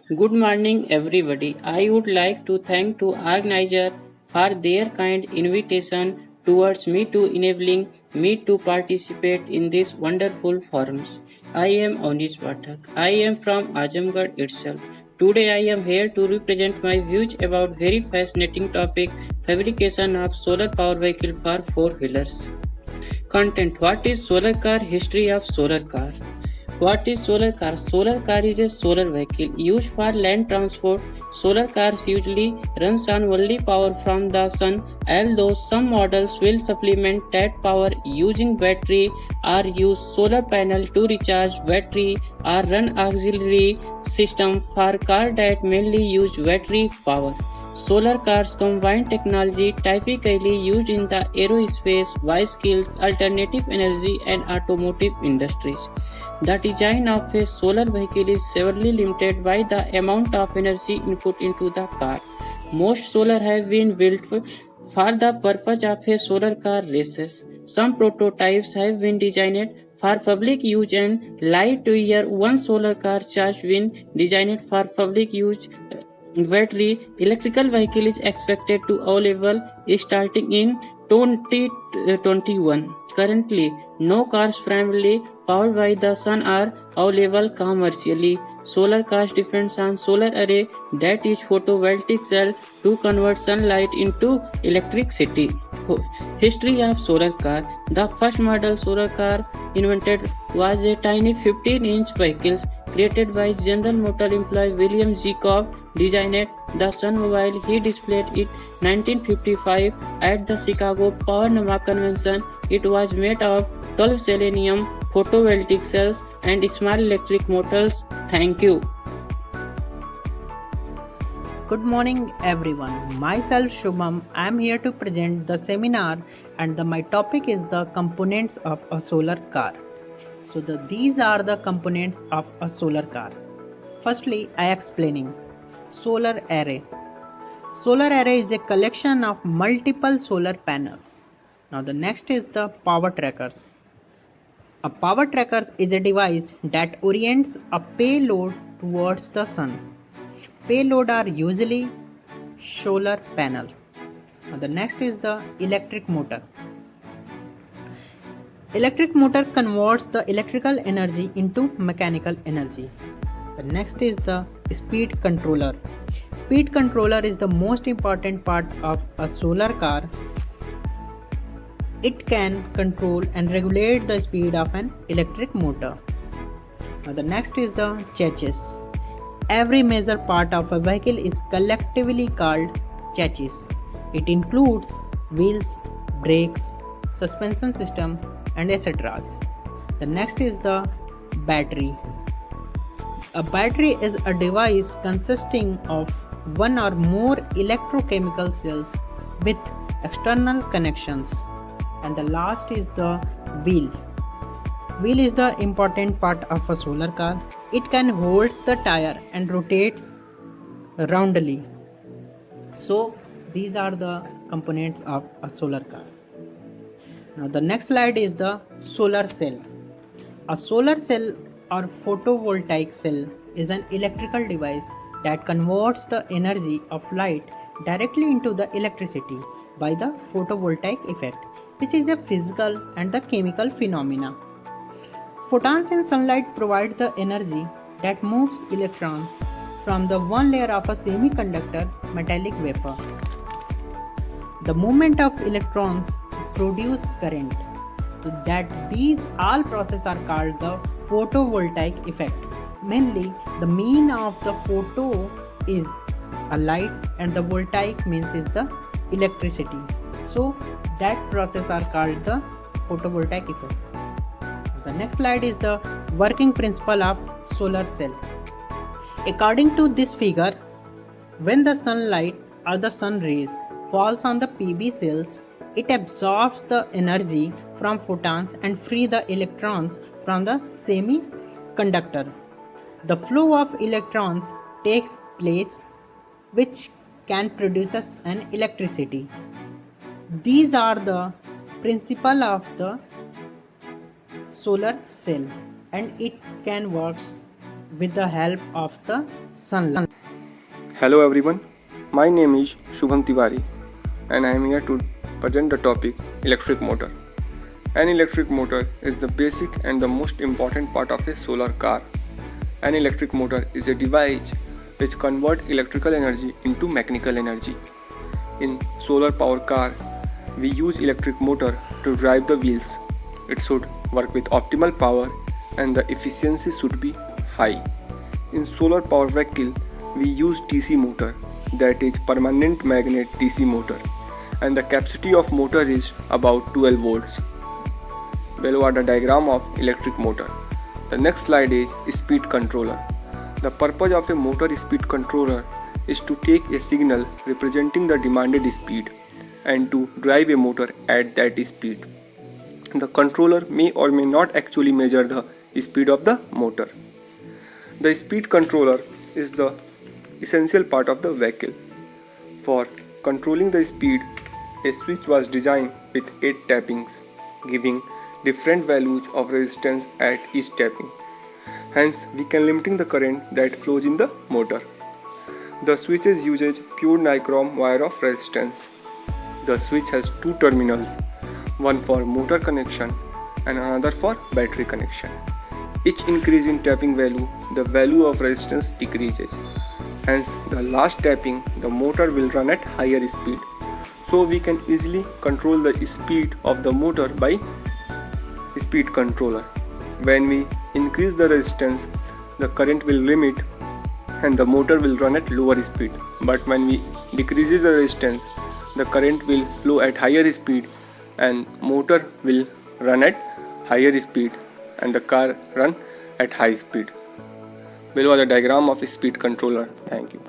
Good morning, everybody. I would like to thank to organizer for their kind invitation towards me to enabling me to participate in this wonderful forums. I am Onish Pathak. I am from Azamgarh itself. Today I am here to represent my views about very fascinating topic fabrication of solar power vehicle for four wheelers. Content: what is solar car? History of solar car. What is solar car? Solar car is a solar vehicle used for land transport. Solar cars usually runs on only power from the sun, although some models will supplement that power using battery or use solar panel to recharge battery or run auxiliary system for car that mainly use battery power. Solar cars combine technology typically used in the aerospace, bicycles, alternative energy, and automotive industries. The design of a solar vehicle is severely limited by the amount of energy input into the car. Most solar have been built for the purpose of a solar car races. Some prototypes have been designed for public use and light year one solar car charge been designed for public use. Battery electrical vehicle is expected to available starting in 2021. Currently, no cars primarily powered by the sun are available commercially. Solar cars depends on solar array that use photovoltaic cell to convert sunlight into electricity. History of solar car. The first model solar car invented was a tiny 15-inch vehicle created by General Motors employee William G. Cobb designed the Sun Mobile. He displayed it 1955 at the Chicago Power Nama Convention. It was made of 12 selenium photovoltaic cells and small electric motors. Thank you. Good morning everyone. Myself Shubham. I am here to present the seminar and my topic is the components of a solar car. These are the components of a solar car. Firstly, I explaining solar array. Solar array is a collection of multiple solar panels. Now the next is the power trackers. A power tracker is a device that orients a payload towards the sun. Payload are usually solar panel. Now the next is the electric motor. Electric motor converts the electrical energy into mechanical energy. The next is the speed controller. Speed controller is the most important part of a solar car. It can control and regulate the speed of an electric motor. Now the next is the chassis. Every major part of a vehicle is collectively called chassis. It includes wheels, brakes, suspension system and etc. The next is the battery. A battery is a device consisting of one or more electrochemical cells with external connections. And the last is the wheel. Wheel is the important part of a solar car. It can hold the tire and rotates roundly. So these are the components of a solar car. Now the next slide is the solar cell. A solar cell or photovoltaic cell is an electrical device that converts the energy of light directly into the electricity by the photovoltaic effect, which is a physical and the chemical phenomena. Photons in sunlight provide the energy that moves electrons from the one layer of a semiconductor metallic vapor. The movement of electrons produce current. So that these all processes are called the photovoltaic effect. Mainly the mean of the photo is a light and the voltaic means is the electricity. So that process are called the photovoltaic effect. The next slide is the working principle of solar cell. According to this figure, when the sunlight or the sun rays falls on the PV cells, it absorbs the energy from photons and free the electrons from the semiconductor. The flow of electrons take place which can produce an electricity. These are the principle of the solar cell and it can work with the help of the sunlight. Hello everyone, my name is Shubham Tiwari and I am here to present the topic electric motor. An electric motor is the basic and the most important part of a solar car. An electric motor is a device which converts electrical energy into mechanical energy. In solar power car, we use electric motor to drive the wheels. It should work with optimal power and the efficiency should be high. In solar power vehicle, we use DC motor, that is permanent magnet DC motor, and the capacity of motor is about 12 volts. Below are the diagram of electric motor. The next slide is speed controller. The purpose of a motor speed controller is to take a signal representing the demanded speed and to drive a motor at that speed. The controller may or may not actually measure the speed of the motor. The speed controller is the essential part of the vehicle. For controlling the speed, a switch was designed with 8 tappings, giving different values of resistance at each tapping. Hence, we can limiting the current that flows in the motor. The switches uses pure nichrome wire of resistance. The switch has 2 terminals, one for motor connection and another for battery connection. Each increase in tapping value, the value of resistance decreases. Hence, the last tapping, the motor will run at higher speed. So we can easily control the speed of the motor by speed controller. When we increase the resistance, the current will limit and the motor will run at lower speed. But when we decreases the resistance, the current will flow at higher speed and motor will run at higher speed and the car run at high speed. Below are the diagram of a speed controller. Thank you.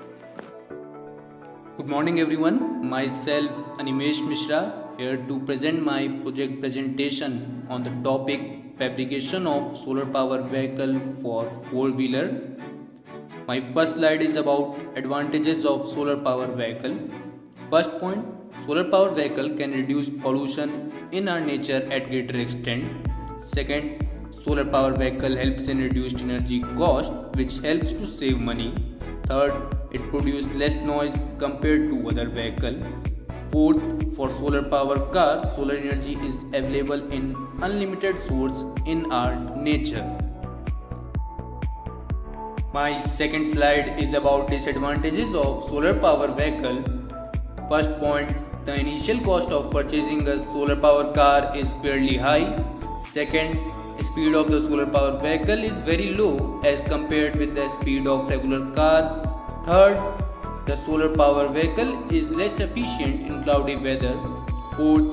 Good morning everyone, myself Animesh Mishra here to present my project presentation on the topic fabrication of solar power vehicle for 4-wheeler. My first slide is about advantages of solar power vehicle. First point, solar power vehicle can reduce pollution in our nature at greater extent. Second, solar power vehicle helps in reduced energy cost which helps to save money. Third, it produces less noise compared to other vehicle. Fourth, for solar power car, solar energy is available in unlimited source in our nature. My second slide is about disadvantages of solar power vehicle. First point, the initial cost of purchasing a solar power car is fairly high. Second, speed of the solar power vehicle is very low as compared with the speed of regular car. Third, the solar power vehicle is less efficient in cloudy weather. Fourth,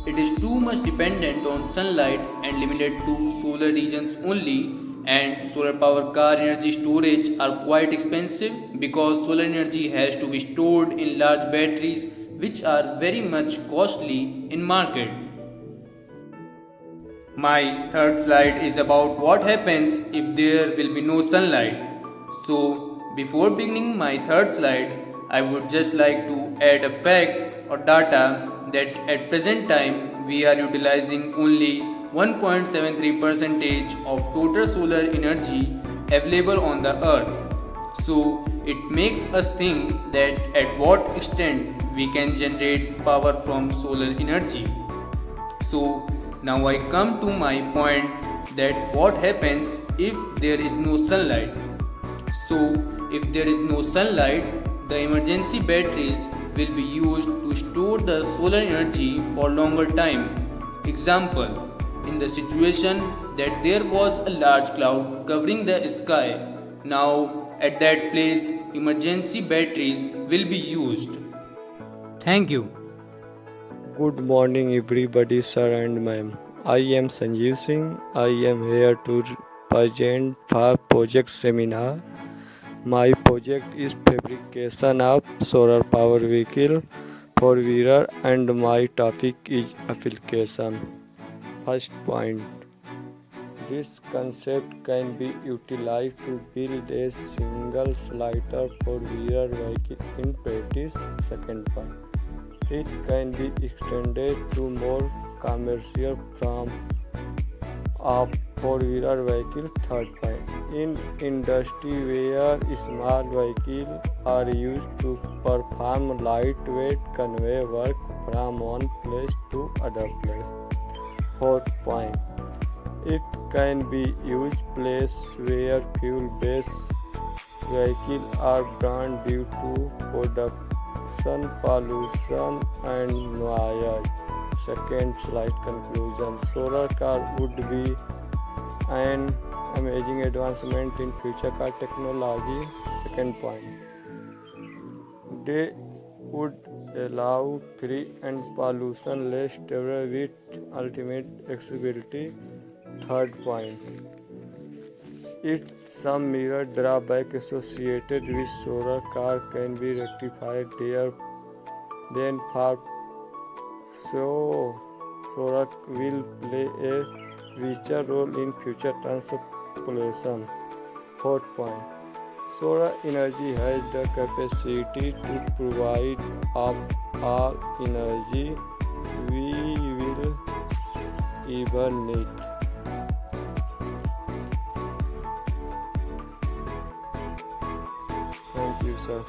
it is too much dependent on sunlight and limited to solar regions only. And solar power car energy storage are quite expensive because solar energy has to be stored in large batteries which are very much costly in market. My third slide is about what happens if there will be no sunlight. So before beginning my third slide, I would just like to add a fact or data that at present time we are utilizing only 1.73% of total solar energy available on the earth. So it makes us think that at what extent we can generate power from solar energy. So now I come to my point that what happens if there is no sunlight. So if there is no sunlight, the emergency batteries will be used to store the solar energy for longer time. Example, in the situation that there was a large cloud covering the sky, now at that place emergency batteries will be used. Thank you. Good morning, everybody, sir and ma'am. I am Sanjeev Singh. I am here to present for project seminar. My project is fabrication of solar power vehicle for wheeler, and my topic is application. First point. This concept can be utilized to build a single slider for wheeler vehicle in practice. Second point. It can be extended to more commercial form of four-wheeler vehicle. Third point. In industry where small vehicles are used to perform lightweight convey work from one place to other place. Fourth point. It can be used places where fuel-based vehicles are banned due to production, pollution, and noise. Second slide conclusion. Solar car would be an amazing advancement in future car technology. Second point. They would allow free and pollution less travel with ultimate accessibility. Third point. If some mirror drawback associated with solar car can be rectified there, then for so solar will play a richer role in future transportation. Fourth point. Solar energy has the capacity to provide up all energy we will ever need. Thank you, sir.